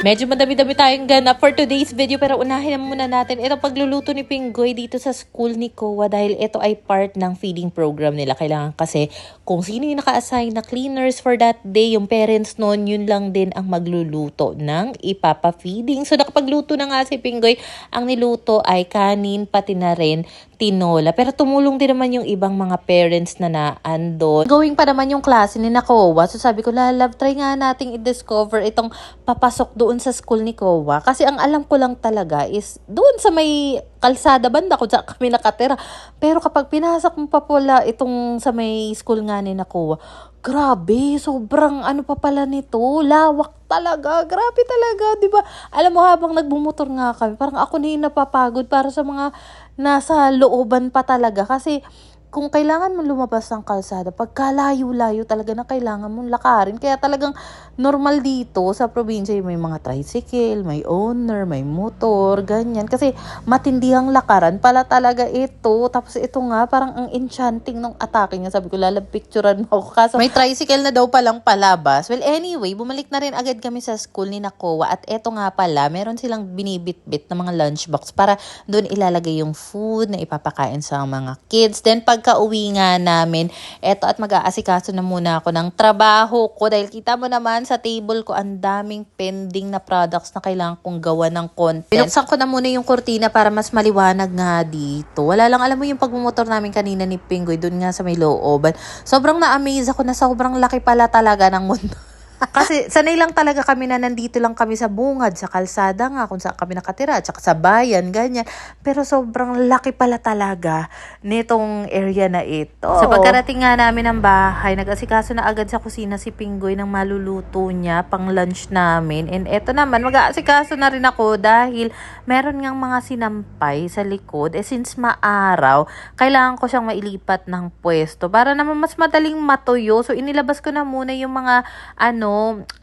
Medyo madami-dami tayong ganap for today's video pero unahin muna natin ito pagluluto ni Pinggoy dito sa school ni Kowa dahil ito ay part ng feeding program nila. Kailangan kasi kung sino yung naka-assign na cleaners for that day, yung parents noon, yun lang din ang magluluto ng ipapa-feeding. So nakapagluto na nga si Pinggoy, ang niluto ay kanin pati na rin tinola. Pero tumulong din naman yung ibang mga parents na naandon. Going pa naman yung klase ni Kowa. So sabi ko, love, try nga nating i-discover itong papasok doon sa school ni Kowa. Kasi ang alam ko lang talaga is doon sa may kalsada banda kung saan kami nakatira. Pero kapag pinasok mo pa pala itong sa may school nga ni Kowa, grabe, sobrang ano pa pala nito, lawak talaga, grabe talaga, di ba? Alam mo, habang nagbumotor nga kami, parang ako na yung napapagod para sa mga nasa looban pa talaga. Kasi kung kailangan mo lumabas ng kalsada, pagkalayo-layo talaga na kailangan mong lakarin. Kaya talagang normal dito sa probinsya, may mga tricycle, may owner, may motor, ganyan. Kasi matindihang lakaran pala talaga ito. Tapos ito nga, parang ang enchanting ng atake niya. Sabi ko, picturean mo ako. Kaso may tricycle na daw palang palabas. Well, anyway, bumalik na rin agad kami sa school ni Kowa. At eto nga pala, meron silang binibit-bit na mga lunchbox para doon ilalagay yung food na ipapakain sa mga kids. Then pagka-uwi nga namin, eto at mag-aasikaso na muna ako ng trabaho ko dahil kita mo naman sa table ko ang daming pending na products na kailangan kong gawa ng content. Binuksan ko na muna yung kurtina para mas maliwanag nga dito. Wala lang, alam mo yung pagmumotor namin kanina ni Pinggoy doon nga sa may looban. Sobrang na-amaze ako na sobrang laki pala talaga ng mundo. Kasi sanay lang talaga kami na nandito lang kami sa bungad, sa kalsada nga, kung saan kami nakatira, at saka sa bayan, ganyan. Pero sobrang laki pala talaga nitong area na ito. Sa pagkarating nga namin ng bahay, nag-asikaso na agad sa kusina si Pinggoy ng maluluto niya pang lunch namin. And eto naman, mag-aasikaso na rin ako dahil meron ngang mga sinampay sa likod. Since maaraw, kailangan ko siyang mailipat ng pwesto para naman mas madaling matuyo. So inilabas ko na muna yung mga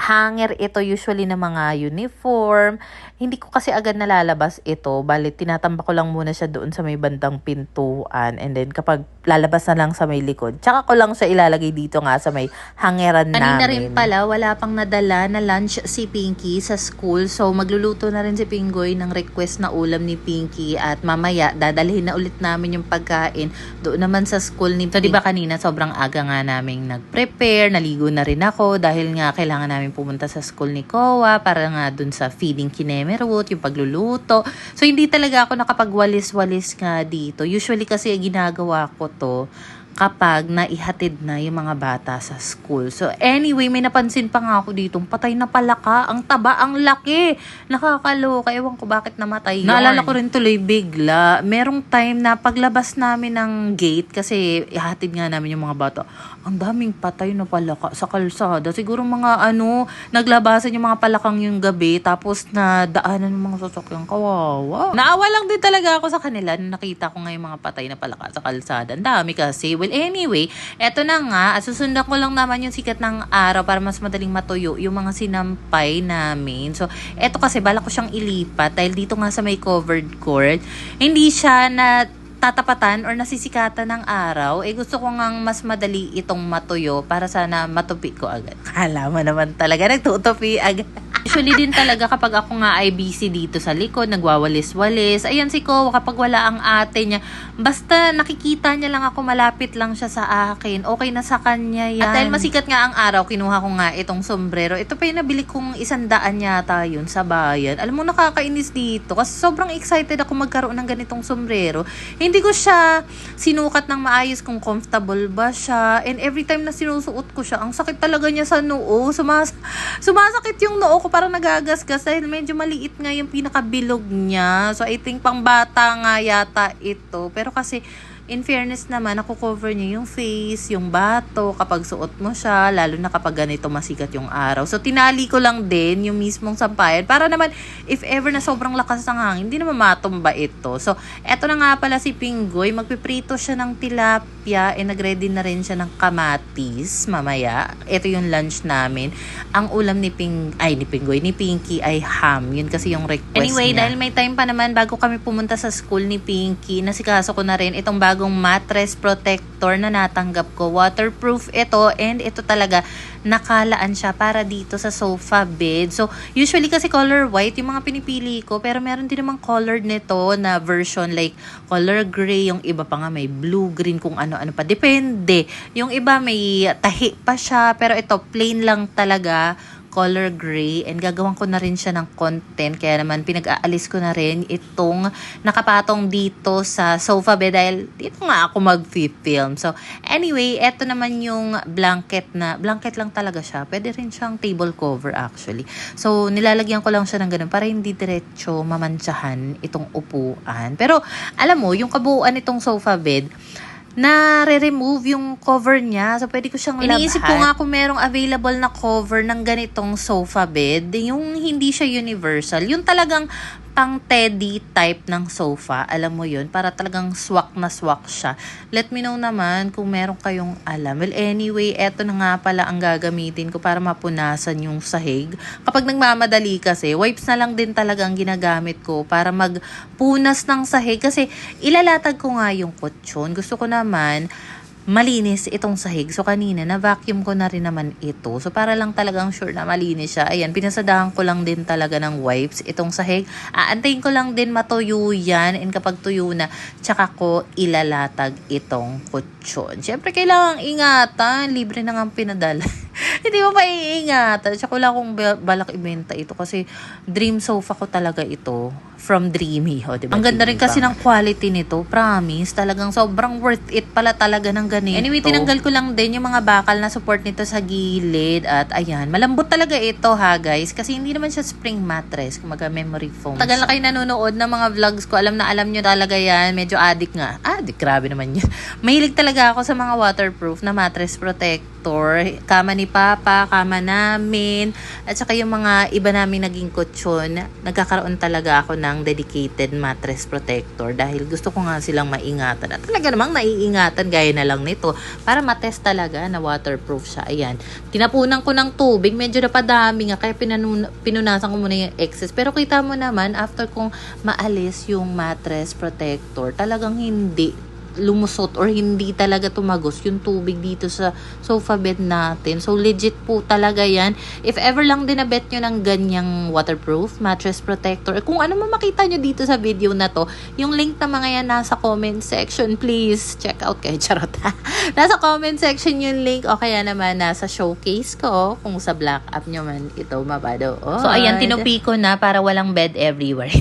hanger ito usually na mga uniform. Hindi ko kasi agad nalalabas ito. Bali, tinatamba ko lang muna siya doon sa may bandang pintuan. And then kapag lalabas na lang sa may likod, tsaka ko lang siya ilalagay dito nga sa may hangeran namin. Kanina rin pala, wala pang nadala na lunch si Pinky sa school. So magluluto na rin si Pinggoy ng request na ulam ni Pinky. At mamaya, dadalhin na ulit namin yung pagkain doon naman sa school ni Pinky. So diba kanina, sobrang aga nga namin nag-prepare. Naligo na rin ako dahil nga kailangan namin pumunta sa school ni Kowa para nga dun sa feeding kinemerwood, yung pagluluto. So, hindi talaga ako nakapagwalis-walis nga dito. Usually kasi ginagawa ko to kapag naihatid na yung mga bata sa school. So, anyway, may napansin pa nga ako dito. Patay na pala ka. Ang taba, ang laki. Nakakaloka. Ewan ko bakit namatay yun. Naalala ko rin tuloy bigla. Merong time na paglabas namin ng gate, kasi ihatid nga namin yung mga bata, ang daming patay na palaka sa kalsada. Siguro mga naglabasan yung mga palakang yung gabi, tapos na daanan ng mga sasakyan. Kawawa. Naawa lang din talaga ako sa kanila na nakita ko nga yung mga patay na palaka sa kalsada. Ang dami kasi. Well, anyway, eto na nga. At susundan ko lang naman yung sikat ng araw para mas madaling matuyo yung mga sinampay namin. So, eto kasi bala ko siyang ilipat dahil dito nga sa may covered court, hindi siya na tatapatan or nasisikatan ng araw, gusto ko ngang mas madali itong matuyo para sana matupi ko agad. Kala mo naman talaga, nagtutupi agad. Usually din talaga kapag ako nga ay busy dito sa likod, nagwawalis-walis. Ayan si Kowa, kapag wala ang ate niya, basta nakikita niya lang ako, malapit lang siya sa akin, okay na sa kanya yan. At dahil masikat nga ang araw, kinuha ko nga itong sombrero. Ito pa yung nabili kong 100 yata yun sa bayan. Alam mo, nakakainis dito kasi sobrang excited ako magkaroon ng ganitong sombrero. Hindi ko siya sinukat ng maayos kung comfortable ba siya. And every time na sinusuot ko siya, ang sakit talaga niya sa noo. Sumasakit yung noo ko, parang nagagasgas dahil medyo maliit nga yung pinakabilog niya. So, I think pang bata nga yata ito. Pero kasi, in fairness naman, naku-cover niya yung face, yung bato, kapag suot mo siya, lalo na kapag ganito masikat yung araw. So, tinali ko lang din yung mismong sampayan para naman, if ever na sobrang lakas ng hangin, hindi naman matumba ito. So, eto na nga pala si Pinggoy, magpiprito siya ng tilapia, nagready na rin siya ng kamatis mamaya. Ito yung lunch namin. Ang ulam ni Pinky ay ham. Yun kasi yung request niya. Anyway, dahil may time pa naman bago kami pumunta sa school ni Pinky, nasikaso ko na rin itong bago bagong mattress protector na natanggap ko. Waterproof ito and ito talaga nakalaan siya para dito sa sofa bed. So, usually kasi color white yung mga pinipili ko, pero meron din namang colored nito na version like color gray, yung iba pa nga may blue, green, kung ano-ano pa. Depende. Yung iba may tahi pa siya, pero ito plain lang talaga, color gray, and gagawan ko na rin siya ng content, kaya naman pinag-aalis ko na rin itong nakapatong dito sa sofa bed dahil dito nga ako mag-film. So anyway, eto naman yung blanket lang talaga siya. Pwede rin siyang table cover actually. So nilalagyan ko lang siya ng ganun para hindi diretso mamantsahan itong upuan. Pero alam mo, yung kabuuan nitong sofa bed, na-remove yung cover niya. So, pwede ko siyang labhan. Iniisip ko nga kung merong available na cover ng ganitong sofa bed, yung hindi siya universal. Yung talagang pang teddy type ng sofa. Alam mo yun? Para talagang swak na swak siya. Let me know naman kung meron kayong alam. Well, anyway, eto na nga pala ang gagamitin ko para mapunasan yung sahig. Kapag nagmamadali kasi, wipes na lang din talaga ang ginagamit ko para magpunas ng sahig. Kasi ilalatag ko nga yung kutsyon. Gusto ko naman malinis itong sahig. So, kanina, na-vacuum ko na rin naman ito. So, para lang talagang sure na malinis siya. Ayan, pinasadahan ko lang din talaga ng wipes itong sahig. Aantayin ko lang din matuyo yan. And kapag tuyo na, tsaka ko ilalatag itong kutsyon. Siyempre, kailangang ingatan. Libre na nga pinadala. Hindi mo pa iingatan. Tsaka wala akong balak ibenta ito kasi dream sofa ko talaga ito. From Dreamy. O, diba? Ang ganda rin kasi ng quality nito. Promise. Talagang sobrang worth it pala talaga ng ganito. Anyway, tinanggal ko lang din yung mga bakal na support nito sa gilid. At ayan, malambot talaga ito ha guys. Kasi hindi naman siya spring mattress. Kumaga memory foam. Tagal na kayo nanonood ng mga vlogs ko. Alam na alam nyo talaga yan. Medyo addict nga. Addict, grabe naman yan. Mahilig talaga ako sa mga waterproof na mattress protector. Kama ni Papa, kama namin. At saka yung mga iba namin naging kutsyon. Nagkakaroon talaga ako ng dedicated mattress protector dahil gusto ko nga silang maingatan. At talaga namang naiingatan gaya na lang nito para matest talaga na waterproof siya. Ayan. Tinapunan ko ng tubig. Medyo napadami nga kaya pinunasan ko muna yung excess. Pero kita mo naman after kong maalis yung mattress protector, talagang hindi lumusot or hindi talaga tumagos yung tubig dito sa sofa bed natin. So, legit po talaga yan. If ever lang din na bet nyo ng ganyang waterproof mattress protector, kung ano man makita nyo dito sa video na to, yung link na mga yan nasa comment section. Please, check out kayo. Charot. Nasa comment section yung link o kaya naman nasa showcase ko kung sa black app nyo man ito mabado. So, ayan, tinupi ko na para walang bed everywhere.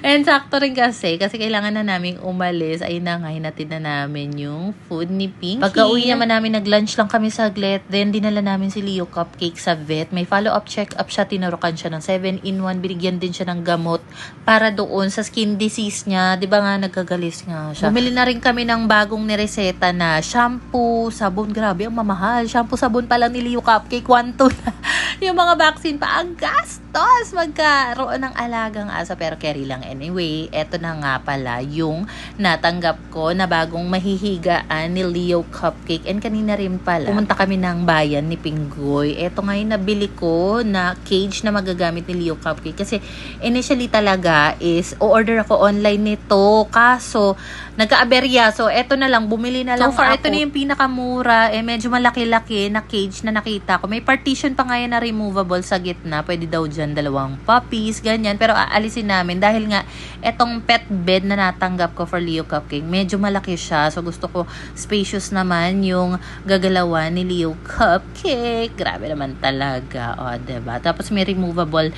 And sakto rin kasi kailangan na namin umalis. Ayun na nga, hinatid na namin yung food ni Pinky. Pagka-uwi naman namin, nag-lunch lang kami saglit. Then, dinala namin si Leo Cupcake sa vet. May follow-up check-up siya. Tinurukan siya ng 7-in-1. Binigyan din siya ng gamot para doon sa skin disease niya. Diba nga, nagkagalis nga siya. Bumili na rin kami ng bagong nireseta na shampoo, sabon. Grabe, ang mamahal. Shampoo, sabon pa lang ni Leo Cupcake. 1-2 na. Yung mga vaccine pa, ang gastos magkaroon ng alagang aso, pero carry lang anyway. Eto na nga pala yung natanggap ko na bagong mahihigaan ni Leo Cupcake. And kanina rin pala, pumunta kami ng bayan ni Pinggoy. Eto nga yung nabili ko na cage na magagamit ni Leo Cupcake. Kasi initially talaga is o-order ako online nito. Kaso, nagka-aberya. So, eto na lang, bumili na lang ako. Ito na yung pinakamura. Medyo malaki-laki na cage na nakita ko. May partition pa ngayon na removable sa gitna. Pwede daw dyan 2 puppies, ganyan. Pero aalisin namin dahil nga etong pet bed na natanggap ko for Leo Cupcake, medyo malaki siya. So, gusto ko spacious naman yung gagalawan ni Leo Cupcake. Grabe naman talaga. O, diba? Tapos may removable,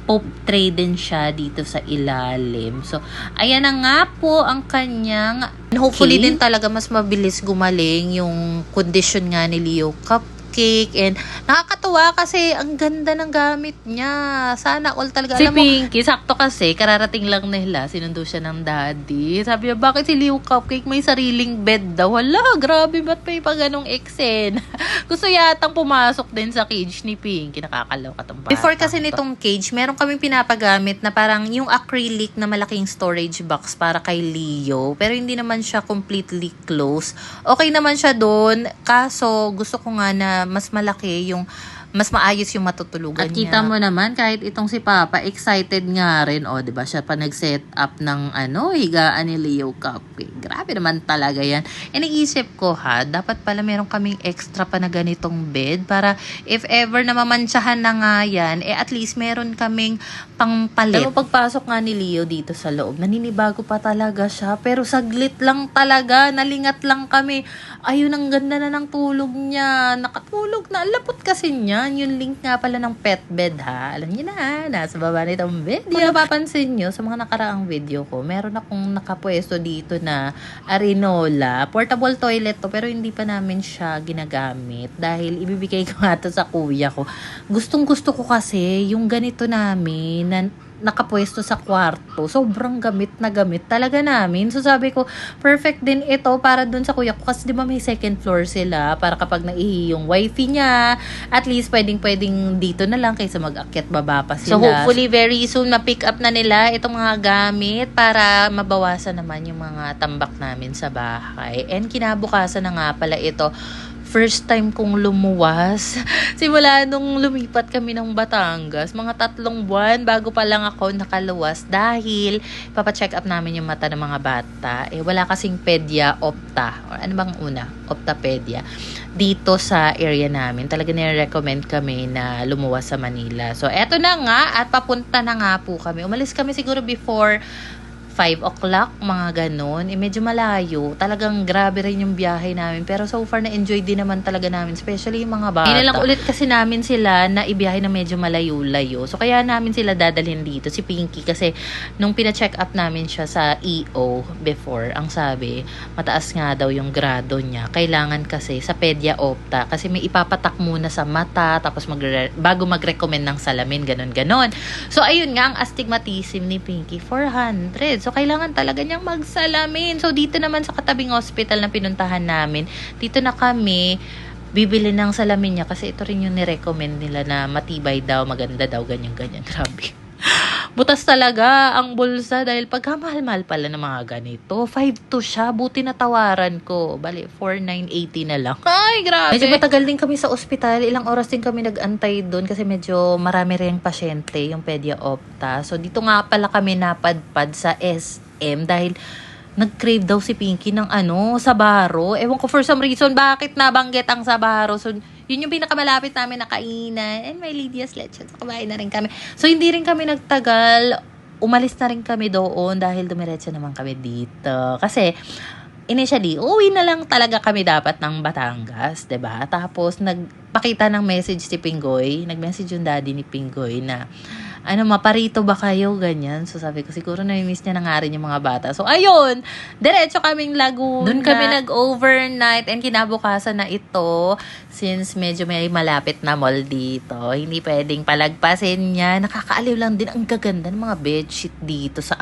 pop tray din siya dito sa ilalim. So, ayan na nga po ang kanyang hopefully din talaga mas mabilis gumaling yung condition nga ni Leo Cupcake. And nakakatuwa kasi ang ganda ng gamit niya. Sana all talaga. Si Alam mo, Pinky, sakto kasi, kararating lang nila, sinundo siya ng daddy. Sabi niya, bakit si Leo Cupcake may sariling bed daw? Hala, grabe, ba't may pa ganong eksena? Gusto yatang pumasok din sa cage ni Pinky. Nakakaloka tong bata. before kasi nitong cage, meron kaming pinapagamit na parang yung acrylic na malaking storage box para kay Leo. Pero hindi naman siya completely closed. Okay naman siya doon. Kaso, gusto ko nga na mas malaki yung mas maayos yung matutulugan At niya. kita mo naman, kahit itong si Papa, excited nga rin. O, diba, siya pa nag-set up ng higaan ni Leo Cupcake. Grabe naman talaga yan. Naisip ko dapat pala meron kaming extra pa na ganitong bed para if ever na mamantsahan na nga yan, at least meron kaming pangpalit. Pero pagpasok nga ni Leo dito sa loob, naninibago pa talaga siya. Pero saglit lang talaga, nalingat lang kami. Ayun, ang ganda na ng tulog niya. Nakatulog na. Lapot kasi niyan. Yung link nga pala ng pet bed Alam niyo na, nasa baba nitong video. Kung napapansin nyo, sa mga nakaraang video ko, meron akong nakapwesto dito na Arinola. Portable toilet to, pero hindi pa namin siya ginagamit. Dahil ibibigay ko nga to sa kuya ko. Gustong gusto ko kasi yung ganito namin na nakapwesto sa kwarto. Sobrang gamit na gamit talaga namin. So sabi ko, perfect din ito para dun sa kuya ko. Kasi di ba may second floor sila para kapag naihi yung wifey niya, at least pwedeng dito na lang kaysa mag-akyat baba pa sila. So hopefully very soon ma-pick up na nila itong mga gamit para mabawasan naman yung mga tambak namin sa bahay. And kinabukasan na nga pala ito. First time kong lumuwas. Simula nung lumipat kami ng Batangas, mga 3 buwan bago pa lang ako nakaluwas dahil papacheck up namin yung mata ng mga bata. Wala kasing pedia, opta. Or ano bang una? Optapedia. Dito sa area namin. Talaga nire-recommend kami na lumuwas sa Manila. So, eto na nga at papunta na nga po kami. Umalis kami siguro before 5 o'clock, mga ganon. Medyo malayo. Talagang grabe rin yung biyahe namin. Pero so far, na-enjoy din naman talaga namin. Especially yung mga bata. Lang ulit kasi namin sila na ibiyahe na medyo malayo-layo. So, kaya namin sila dadalhin dito. Si Pinky kasi nung pina-check up namin siya sa EO before, ang sabi, mataas nga daw yung grado niya. Kailangan kasi sa pedia opta. Kasi may ipapatak muna sa mata. Tapos bago mag-recommend ng salamin. Ganon-ganon. So, ayun nga, ang astigmatism ni Pinky, 400. So, kailangan talaga niyang magsalamin. So, dito naman sa katabing hospital na pinuntahan namin, dito na kami bibili ng salamin niya kasi ito rin yung nirecommend nila na matibay daw, maganda daw, ganyan-ganyan. Grabe. Butas talaga ang bulsa dahil pagkamahal-mahal pala ng mga ganito. 5,200 siya. Buti na tawaran ko. Bali, 4,980 na lang. Ay, grabe. Medyo matagal din kami sa ospital. Ilang oras din kami nag-antay doon kasi medyo marami rin pasyente yung pedia opta. So, dito nga pala kami napadpad sa SM dahil nag-crave daw si Pinky ng Sabaro. Ewan ko for some reason bakit nabanggit ang Sabaro. So, yun yung pinakamalapit namin na kainan. And may Lydia's Lechon. So, kumain na rin kami. So, hindi rin kami nagtagal. Umalis na rin kami doon dahil dumiretso naman kami dito. Kasi, initially, uwi na lang talaga kami dapat ng Batangas, 'di ba? Tapos, nagpakita ng message si Pinggoy. Nag-message yung daddy ni Pinggoy na, maparito ba kayo? Ganyan. So, sabi ko, siguro na-miss niya na nga rin yung mga bata. So, ayun, diretso kaming Laguna. Doon kami nag-overnight and kinabukasan na ito since medyo may malapit na mall dito. Hindi pwedeng palagpasin niya. Nakakaaliw lang din. Ang gaganda ng mga bedsheet dito sa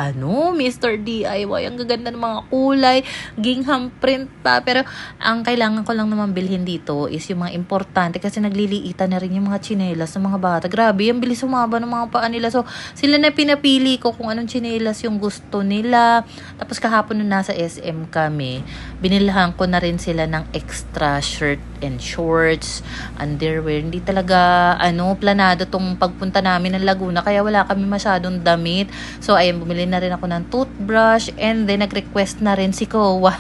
Mr. DIY. Ang gaganda ng mga kulay. Gingham print pa. Pero, ang kailangan ko lang naman bilhin dito is yung mga importante kasi nagliliitan na rin yung mga tsinelas ng mga bata. Grabe, ang bilis sumaba ng mga paan nila. So, sila na pinapili ko kung anong tsinelas yung gusto nila. Tapos kahapon nung nasa SM kami, binilhan ko na rin sila ng extra shirt and shorts, underwear. Hindi talaga, planado tong pagpunta namin ng Laguna. Kaya wala kami masyadong damit. So, ayun, bumili na rin ako ng toothbrush and then nag-request na rin si Kowa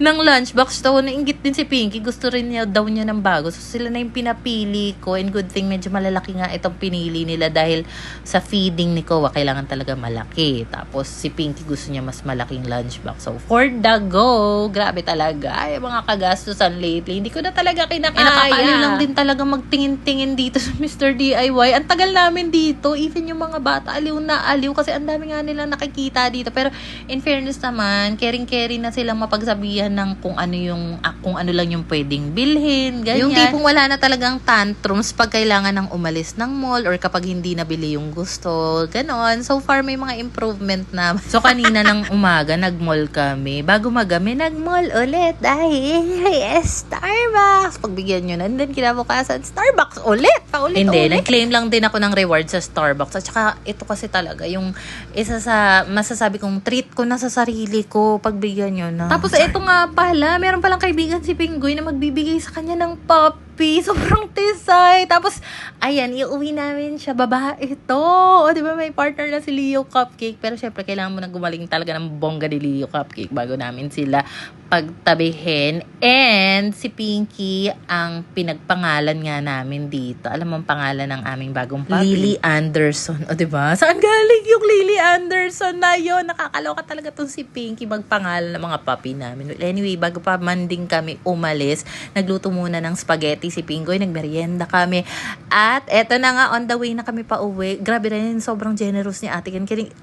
ng lunchbox. So, nainggit din si Pinky. Gusto rin niya daw niya ng bago. So, sila na yung pinapili ko. And good thing, medyo malalaki nga itong pinili nila dahil sa feeding ni Kowa, kailangan talaga malaki. Tapos, si Pinky gusto niya mas malaking lunchbox. So, for the go, grabe talaga. Ay, mga kagastusan lately. Hindi ko na talaga kinakaya. Nakakaaliw lang din talaga magtingin-tingin dito sa Mr. DIY. Ang tagal namin dito. Even yung mga bata, aliw na aliw. Kasi ang dami nga nilang nakikita dito. Pero, in fairness naman, caring-caring na silang mapagsabihan ng kung ano lang yung pwedeng bilhin. Ganyan. Yung tipong wala na talagang tantrums pag kailangan ng umalis ng mall or kapag hindi nabili yung gusto. Ganon. So far, may mga improvement na. So, kanina ng umaga, nag-mall kami. Bago magami, nag-mall ulit dahil Starbucks. Pagbigyan nyo na. And then, kinabukasan, Starbucks ulit. Paulit-ulit. Hindi, nag-claim lang din ako ng reward sa Starbucks. At saka, ito kasi talaga, yung isa sa masasabi kong treat ko na sa sarili ko, pagbigyan nyo na. Tapos, ito nga pala, meron palang kaibigan si Pinggoy na magbibigay sa kanya ng puppy. puppy. Sobrang tisay. Tapos, ayan, iuwi namin siya. Babae ito. O, di ba may partner na si Leo Cupcake. Pero syempre, kailangan mo na gumaling talaga ng bongga ni Leo Cupcake bago namin sila pagtabihin. And si Pinky ang pinagpangalan nga namin dito. Alam mo ang pangalan ng aming bagong puppy? Lily Anderson. O, diba? Saan galing yung Lily Anderson na yun? Nakakaloka talaga tong si Pinky magpangalan ng mga puppy namin. Well, anyway, bago pa man din kami umalis, nagluto muna ng spaghetti si Pingoy. Nagmerienda kami. At eto na nga, on the way na kami pa uwi. Grabe rin, sobrang generous ni ate.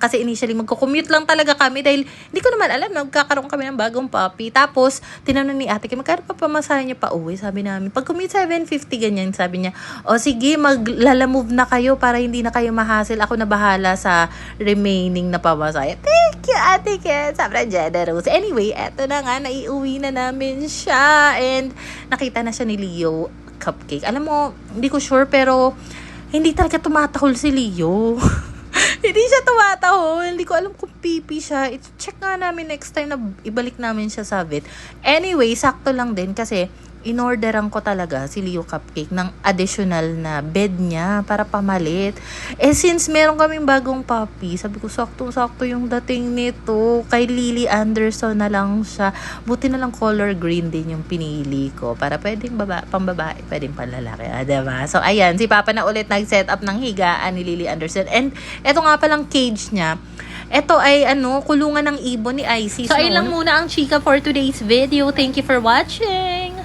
Kasi initially, magko-commute lang talaga kami dahil hindi ko naman alam, magkakaroon kami ng bagong puppy. Tapos, tinanong ni ate, magkano pa pamasahe niya pa uwi? Sabi namin, pag commute 750 ganyan, sabi niya, o sige, maglalamove na kayo para hindi na kayo mahassle. Ako na bahala sa remaining na pamasahe. Thank you, ate Ken. Sobrang generous. Anyway, eto na nga, naiuwi na namin siya. And nakita na siya ni Leo Cupcake. Alam mo, hindi ko sure, pero hindi talaga tumatahol si Leo. Hindi siya tumatahol. Hindi ko alam kung pipi siya. I-check nga namin next time na ibalik namin siya sa vet. Anyway, sakto lang din kasi inorderan ko talaga si Leo Cupcake ng additional na bed niya para pamalit. Since meron kaming bagong puppy, sabi ko sakto-sakto yung dating nito. Kay Lily Anderson na lang siya. Buti na lang color green din yung pinili ko para pwedeng pambabae, pwedeng panlalaki. Diba? So, ayan. Si Papa na ulit nag-set up ng higaan ni Lily Anderson. And eto nga palang cage niya. Ito ay kulungan ng ibon ni Icy. So, ayun lang muna ang chika for today's video. Thank you for watching!